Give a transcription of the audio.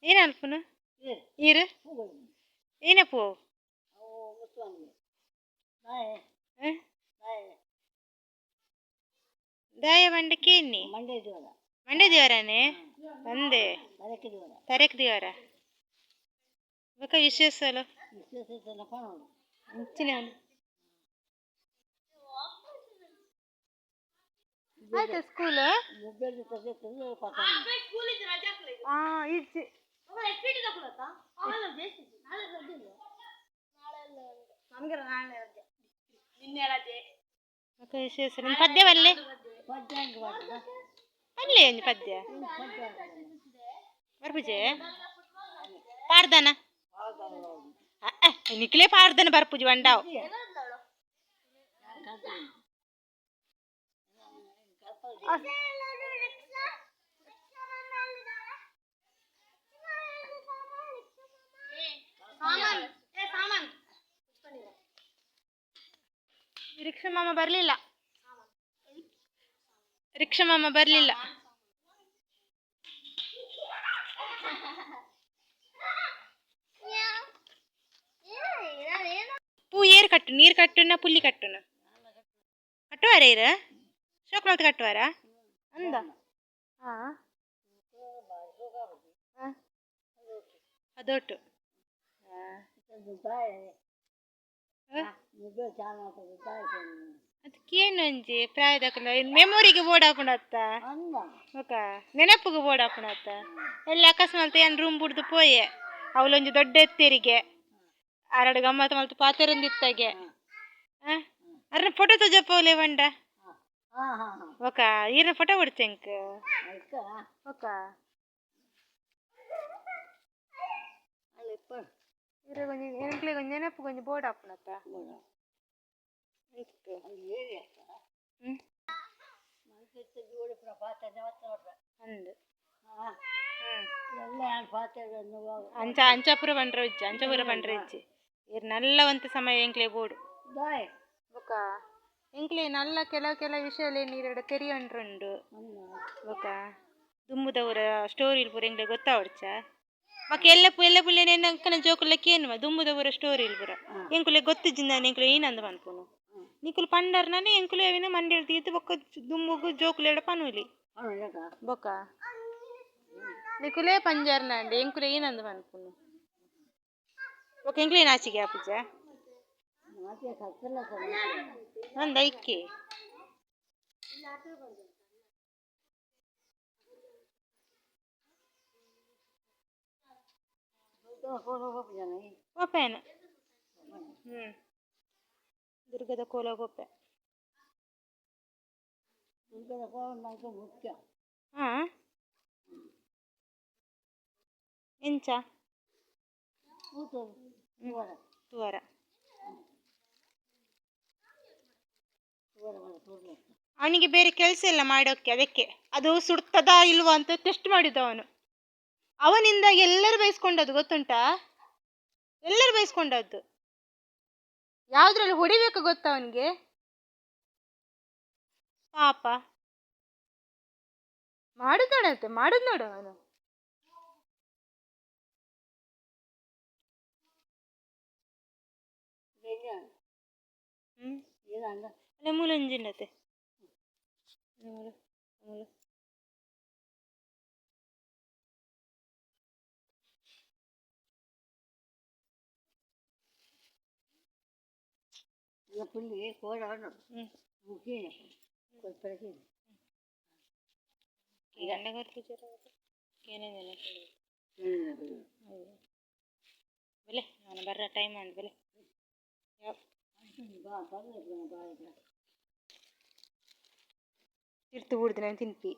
ಏನು ಅಲ್ಪನು ಈರು ಏನಪ್ಪು ದಾಯ ಬಂಡಕ್ಕೆ ಎನ್ನಿ ಮಂಡ್ಯ ದೇವರನೇ ಬಂದೆ ತರಕ್ ದೇವರ ಬಕ ವಿಶೇಷಲು ಅಂಚಿನ ಆಯ್ತಾ ಸ್ಕೂಲ್ ವಿಶೇಷ ಪದ್ಯವಲ್ಲೇ ಅಲ್ಲೇ ಒಂದು ಪದ್ಯ ಬರ್ಪುಜೆ ಪಾಡ್ದನ ನಿಕ್ಲೇ ಪಾಡ್ದನ ಬರ್ಪುಜಿ ಬಂಡಾವ್ ರಿಕ್ಷಾ ಮಾಮ ಬರಲಿಲ್ಲ ಪೂ ಏರು ಕಟ್ಟು ನೀರು ಕಟ್ಟುನ ಪುಲ್ಲಿ ಕಟ್ಟುನ ಕಟ್ಟುವಾರ ಇರ ಶೋಕ್ಲಾತ್ ಕಟ್ಟುವಾರ ಅಂದ ಅದೊಟ್ಟು ಅದಕ್ಕೇನು ಅಂಜಿ ಪ್ರಾಯದಕ್ಕಲ್ಲ ಮೆಮೊರಿಗೆ ಬೋರ್ಡ್ ಹಾಕೊಂಡತ್ತ ಓಕ ನೆನಪಿಗೆ ಬೋರ್ಡ್ ಹಾಕೊಂಡತ್ತ ಎಲ್ಲಿ ಅಕಸ್ಮಾತ್ ಏನು ರೂಮ್ ಬಿಡ್ದು ಪೋಯೆ ಅವಳೊಂದು ದೊಡ್ಡ ಎತ್ತೇರಿಗೆ ಆರಡು ಗಮ್ಮತ್ತು ಮಲ್ತು ಪಾತೆರೊಂದಿತ್ತಾಗೆ ಅರ್ನ ಫೋಟೋ ತಜಪ್ಪವಲೆ ಬಂಡ ಓಕ ಈರ್ನ ಫೋಟೋ ಬಿಡ್ತೇಂಕ ಓಕ ಇರ ಕೊಂಚ ಎನಕ್ಲೆ ಕೊಂಚ ನೆನಪು ಕೊಂಚ ಬೋರ್ಡ್ ಹಾಪುನತ್ತ ಅಂದು ಅಂಚಾಪುರ ಬಂಡ್ರ ಇಜ್ಜಿ ಇರ್ ನಲ್ಲ ಒಂತ ಸಮಯ ಎಂಕ್ಲೆ ಬೋಡು ಬೊಕ ಎಂಕ್ಲೆ ನಲ್ಲ ಕೆಲವು ವಿಷಯ ನೀರೆಡ ತೆರಿಯಂಡ್ರುಂಡು ಬೊಕ ದುಮ್ಮುದವರ ಸ್ಟೋರಿಲ್ ಪೂರ ಎಂಕ್ಲೆ ಗೊತ್ತಾವಡ್ಚ ಮಕ್ಕ ಎಲ್ಲ ಪುಲ್ಲೆ ನೆನಕನ ಜೋಕುಲಕ್ಕೆ ಏನು ದುಮ್ಮುದವರ ಸ್ಟೋರಿಲ್ ಪೂರ ಎಂಕುಲೆ ಗೊತ್ತಿಜ್ಜಿಂದ ಎಂಕ್ಲೆ ಏನಂದ ಪನ್ಪುನು ನಿಕುಲು ಪಂಡರ್ನೇ ಎಂಕುಲು ಅವಿನ ಮಂಡ್ಯಲ್ ತೀತು ಬೊಕ್ಕ ದುಮ್ಮುಗು ಜೋಕುಲೆಡ ಪನುಲಿ ಬೊಕ ನಿಕುಲೇ ಪಂಜಾರ್ನಂಡೆ ಎಂಕುಲೆ ಏನಂದ ಪನ್ಪುನು ಬೊಕ ಎಂಕ್ಲೆ ನಾಚಿಗೆ ಆಪುಜ ಅಂದ ಇಕ್ಕೆ ಗೊಪ್ಪೇನ ದುರ್ಗದ ಕೋಲ ಗೊಪ್ಪೆ ಎಂಚ ತುವರ ಅವನಿಗೆ ಬೇರೆ ಕೆಲಸ ಇಲ್ಲ ಮಾಡೋಕ್ಕೆ ಅದಕ್ಕೆ ಅದು ಸುಡ್ತದಾ ಇಲ್ವಾ ಅಂತ ಟೆಸ್ಟ್ ಮಾಡಿದ ಅವನಿಂದ ಎಲ್ಲರೂ ಬೈಸ್ಕೊಂಡದ್ದು ಗೊತ್ತುಂಟಾ ಎಲ್ಲರೂ ಬೈಸ್ಕೊಂಡದ್ದು ಯಾವ್ದ್ರಲ್ಲಿ ಹೊಡಿಬೇಕು ಗೊತ್ತಾ ಅವನಿಗೆ ಪಾಪ ಮಾಡುದ್ ನೋಡು ಅವನು ಅಲ್ಲ ಮೂಲಂಜಿನತೆ ಪುಲ್ಲಿ ಕೋಡಾಡು ಮುಖೇನೆ ಕೊಡ್ತಾರೆ ಬೆಲೆ ನಾನು ಬರ್ರ ಟೈಮ್ ಮಾಡಿ ಬೆಲೆ ತಿರ್ತು ಬಿಡ್ದು ನಾನು ತಿನ್ಪಿ